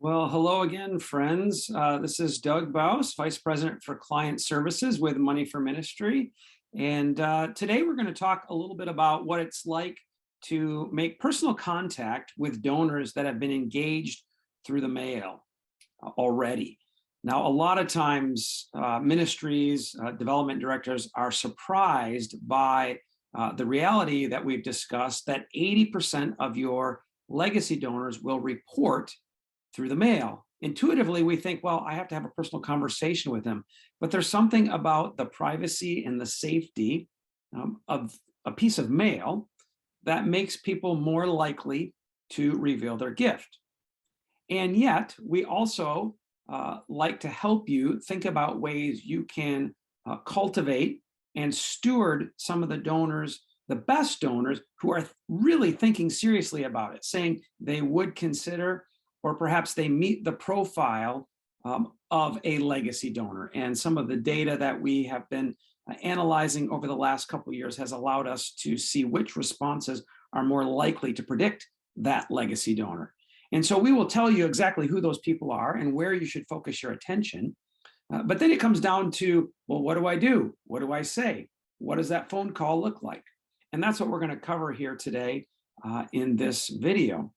Well, hello again, friends. This is Doug Baus, Vice President for Client Services with Money for Ministry. And today we're going to talk a little bit about what it's like to make personal contact with donors that have been engaged through the mail already. Now, a lot of times ministries, development directors are surprised by the reality that we've discussed that 80% of your legacy donors will report through the mail. Intuitively, we think, well, I have to have a personal conversation with them. But there's something about the privacy and the safety of a piece of mail that makes people more likely to reveal their gift. And yet, we also like to help you think about ways you can cultivate and steward some of the donors, the best donors who are really thinking seriously about it, saying they would consider, or perhaps they meet the profile of a legacy donor. And some of the data that we have been analyzing over the last couple of years has allowed us to see which responses are more likely to predict that legacy donor. And so we will tell you exactly who those people are and where you should focus your attention. But then it comes down to, well, what do I do? What do I say? What does that phone call look like? And that's what we're going to cover here today in this video.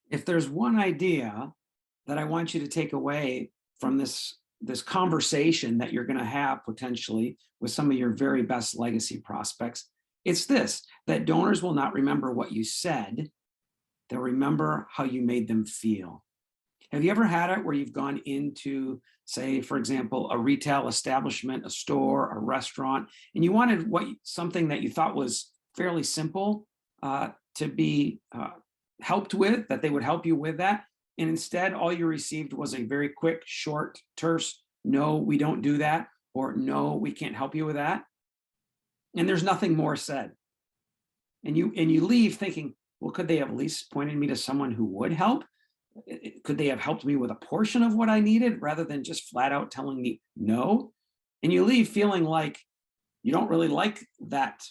If there's one idea that I want you to take away from this conversation that you're going to have potentially with some of your very best legacy prospects, it's this: that donors will not remember what you said, they'll remember how you made them feel. Have you ever had it where you've gone into, say, for example, a retail establishment, a store, a restaurant, and you wanted something that you thought was fairly simple to be helped with, that they would help you with that, and instead all you received was a very quick, short, terse, no, we don't do that, or no, we can't help you with that, and there's nothing more said. And you leave thinking, well, could they have at least pointed me to someone who would help? Could they have helped me with a portion of what I needed rather than just flat out telling me no? And you leave feeling like you don't really like that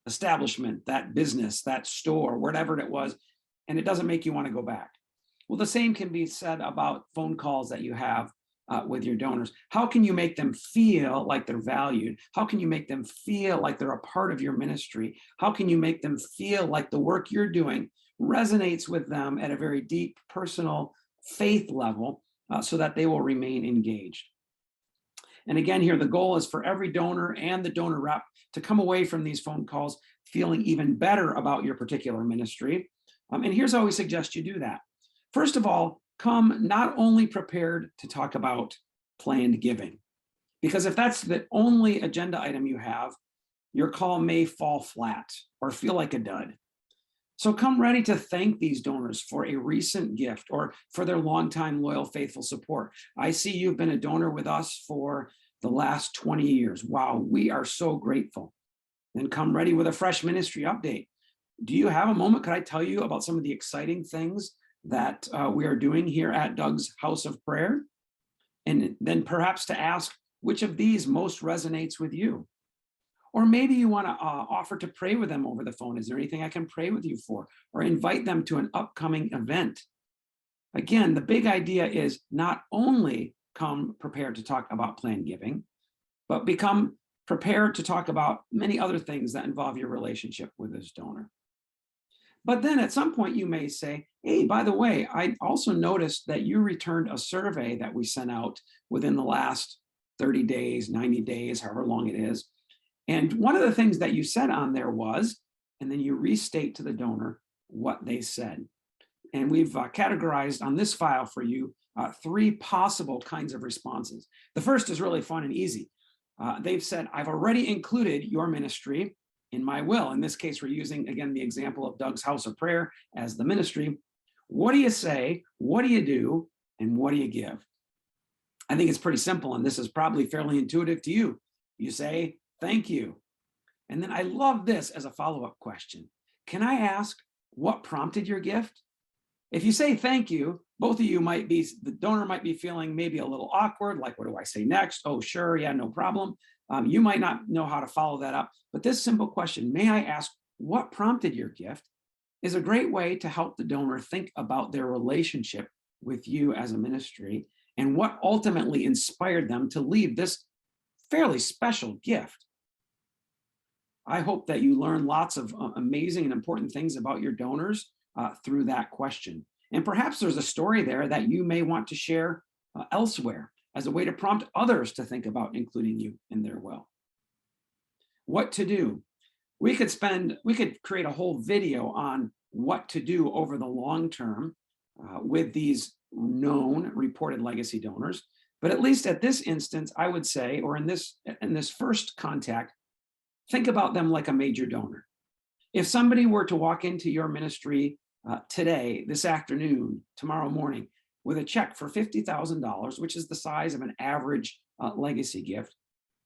establishment, that business, that store, whatever it was, and it doesn't make you want to go back. Well, the same can be said about phone calls that you have with your donors. How can you make them feel like they're valued? How can you make them feel like they're a part of your ministry? How can you make them feel like the work you're doing resonates with them at a very deep, personal faith level so that they will remain engaged? And again, here, the goal is for every donor and the donor rep to come away from these phone calls feeling even better about your particular ministry. And here's how we suggest you do that. First of all, come not only prepared to talk about planned giving, because if that's the only agenda item you have, your call may fall flat or feel like a dud. So come ready to thank these donors for a recent gift or for their longtime loyal, faithful support. I see you've been a donor with us for the last 20 years. Wow, we are so grateful. Then come ready with a fresh ministry update. Do you have a moment? Could I tell you about some of the exciting things that we are doing here at Doug's House of Prayer? And then perhaps to ask which of these most resonates with you. Or maybe you want to offer to pray with them over the phone. Is there anything I can pray with you for? Or invite them to an upcoming event. Again, the big idea is not only come prepared to talk about planned giving, but become prepared to talk about many other things that involve your relationship with this donor. But then at some point you may say, hey, by the way, I also noticed that you returned a survey that we sent out within the last 30 days, 90 days, however long it is. And one of the things that you said on there was, and then you restate to the donor what they said. And we've categorized on this file for you 3 possible kinds of responses. The first is really fun and easy. They've said, I've already included your ministry in my will. In this case, we're using, again, the example of Doug's House of Prayer as the ministry. What do you say? What do you do? And what do you give? I think it's pretty simple, and this is probably fairly intuitive to you. You say, thank you. And then I love this as a follow-up question. Can I ask what prompted your gift? If you say thank you, both of you the donor might be feeling maybe a little awkward, like, what do I say next? Oh, sure, yeah, no problem. You might not know how to follow that up, but this simple question, may I ask what prompted your gift? is a great way to help the donor think about their relationship with you as a ministry and what ultimately inspired them to leave this fairly special gift. I hope that you learn lots of amazing and important things about your donors through that question. And perhaps there's a story there that you may want to share elsewhere as a way to prompt others to think about including you in their will. What to do? We could create a whole video on what to do over the long term with these known reported legacy donors. But at least at this instance, I would say, or in this first contact, think about them like a major donor. If somebody were to walk into your ministry today, this afternoon, tomorrow morning, with a check for $50,000, which is the size of an average legacy gift,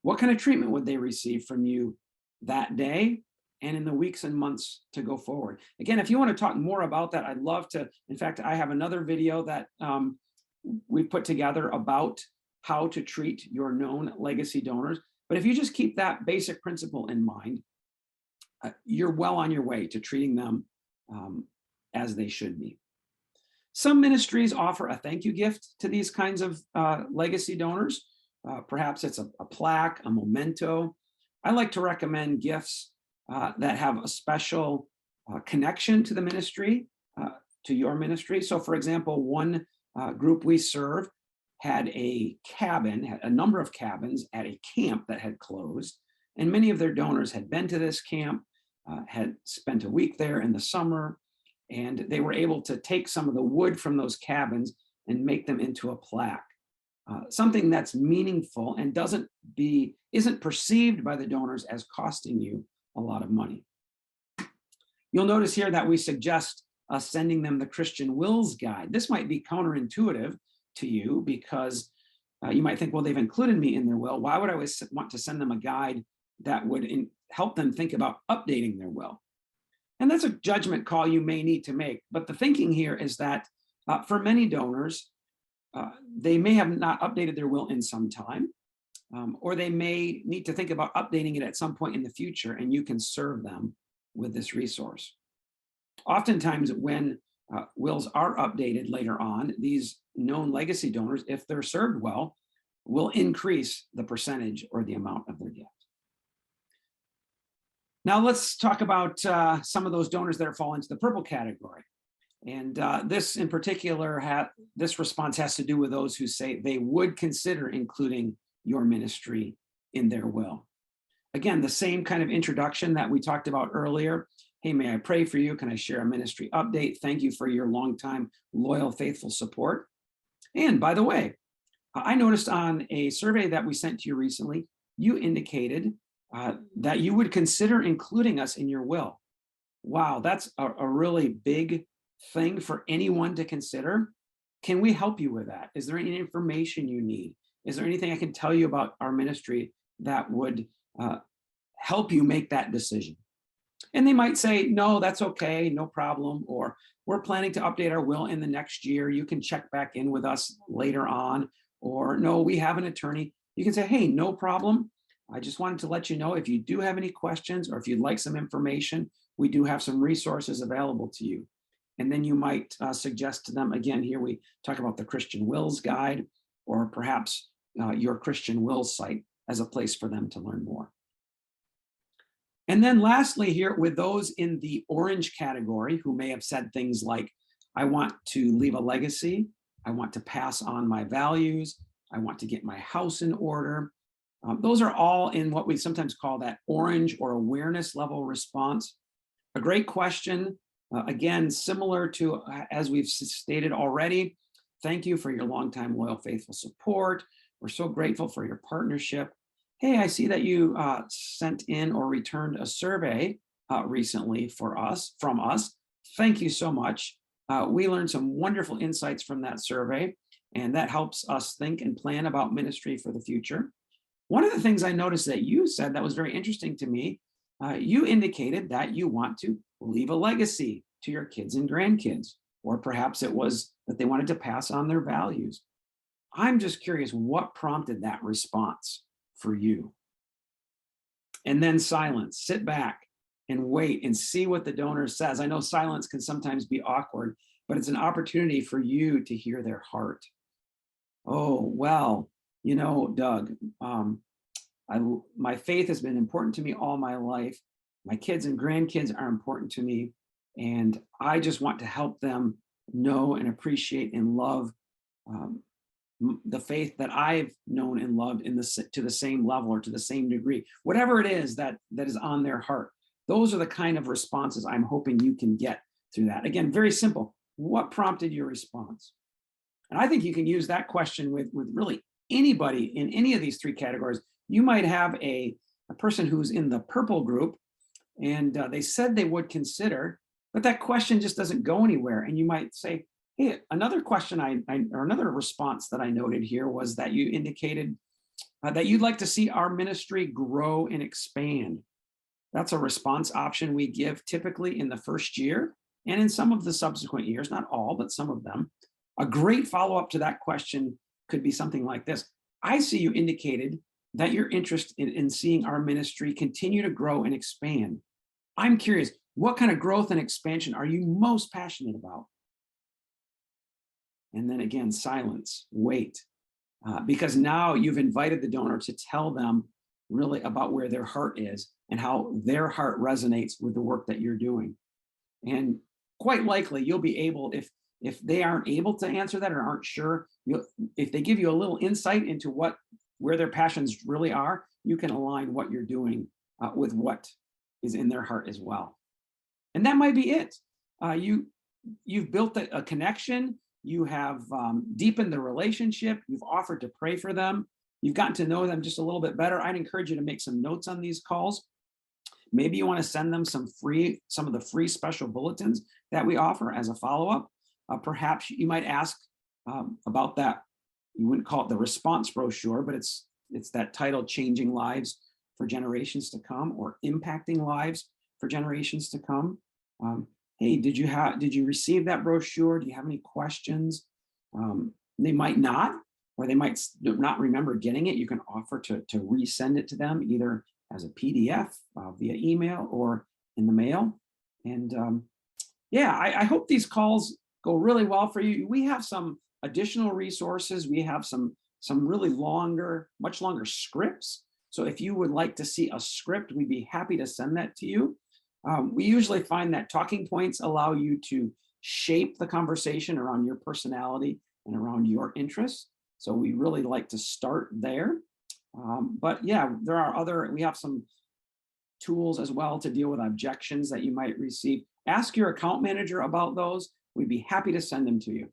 what kind of treatment would they receive from you that day and in the weeks and months to go forward? Again, if you want to talk more about that, I'd love to. In fact, I have another video that we put together about how to treat your known legacy donors. But if you just keep that basic principle in mind, you're well on your way to treating them as they should be. Some ministries offer a thank you gift to these kinds of legacy donors. Perhaps it's a plaque, a memento. I like to recommend gifts that have a special connection to the ministry, to your ministry. So for example, one group we serve had a number of cabins at a camp that had closed. And many of their donors had been to this camp, had spent a week there in the summer, and they were able to take some of the wood from those cabins and make them into a plaque. Something that's meaningful and isn't perceived by the donors as costing you a lot of money. You'll notice here that we suggest sending them the Christian Wills Guide. This might be counterintuitive to you because you might think, well, they've included me in their will. Why would I always want to send them a guide that would help them think about updating their will? And that's a judgment call you may need to make. But the thinking here is that for many donors, they may have not updated their will in some time, or they may need to think about updating it at some point in the future, and you can serve them with this resource. Oftentimes when wills are updated later on, these known legacy donors, if they're served well, will increase the percentage or the amount of their gift. Now let's talk about some of those donors that fall into the purple category. And this in particular, this response has to do with those who say they would consider including your ministry in their will. Again, the same kind of introduction that we talked about earlier. Hey, may I pray for you? Can I share a ministry update? Thank you for your longtime, loyal, faithful support. And by the way, I noticed on a survey that we sent to you recently, you indicated that you would consider including us in your will. Wow, that's a really big thing for anyone to consider. Can we help you with that? Is there any information you need? Is there anything I can tell you about our ministry that would help you make that decision? And they might say, no, that's okay, no problem. Or we're planning to update our will in the next year. You can check back in with us later on. Or no, we have an attorney. You can say, hey, no problem. I just wanted to let you know if you do have any questions or if you'd like some information, we do have some resources available to you. And then you might suggest to them, again, here we talk about the Christian Wills Guide, or perhaps your Christian Wills site as a place for them to learn more. And then lastly here, with those in the orange category who may have said things like, I want to leave a legacy, I want to pass on my values, I want to get my house in order. Those are all in what we sometimes call that orange or awareness level response. A great question. Again, similar to as we've stated already, thank you for your longtime loyal, faithful support. We're so grateful for your partnership. Hey, I see that you sent in or returned a survey recently from us. Thank you so much. We learned some wonderful insights from that survey, and that helps us think and plan about ministry for the future. One of the things I noticed that you said that was very interesting to me, you indicated that you want to leave a legacy to your kids and grandkids, or perhaps it was that they wanted to pass on their values. I'm just curious, what prompted that response for you? And then silence, sit back, and wait and see what the donor says. I know silence can sometimes be awkward, but it's an opportunity for you to hear their heart. Oh, well, Doug, my faith has been important to me all my life. My kids and grandkids are important to me. And I just want to help them know and appreciate and love um, the faith that I've known and loved to the same level or to the same degree, whatever it is that is on their heart. Those are the kind of responses I'm hoping you can get through that. Again, very simple. What prompted your response? And I think you can use that question with really anybody in any of these three categories. You might have a person who's in the purple group, and they said they would consider, but that question just doesn't go anywhere. And you might say, hey, another question or another response that I noted here was that you indicated that you'd like to see our ministry grow and expand. That's a response option we give typically in the first year and in some of the subsequent years, not all, but some of them. A great follow-up to that question could be something like this. I see you indicated that you're interested in seeing our ministry continue to grow and expand. I'm curious, what kind of growth and expansion are you most passionate about? And then again, silence, wait, because now you've invited the donor to tell them really about where their heart is and how their heart resonates with the work that you're doing. And quite likely you'll be able, if they aren't able to answer that or aren't sure, if they give you a little insight into where their passions really are, you can align what you're doing with what is in their heart as well. And that might be it. You've built a connection. You have deepened the relationship. You've offered to pray for them. You've gotten to know them just a little bit better. I'd encourage you to make some notes on these calls. Maybe you want to send them some of the free special bulletins that we offer as a follow-up. Perhaps you might ask about that. You wouldn't call it the response brochure, but it's that title, Changing Lives for Generations to Come, or Impacting Lives for Generations to Come. Hey, did you receive that brochure? Do you have any questions? They might not, or they might not remember getting it. You can offer to resend it to them either as a PDF via email or in the mail. And yeah, I hope these calls go really well for you. We have some additional resources. We have some really much longer scripts. So if you would like to see a script, we'd be happy to send that to you. We usually find that talking points allow you to shape the conversation around your personality and around your interests. So we really like to start there. But yeah, we have some tools as well to deal with objections that you might receive. Ask your account manager about those. We'd be happy to send them to you.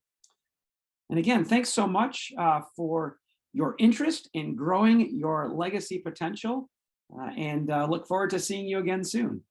And again, thanks so much for your interest in growing your legacy potential, and look forward to seeing you again soon.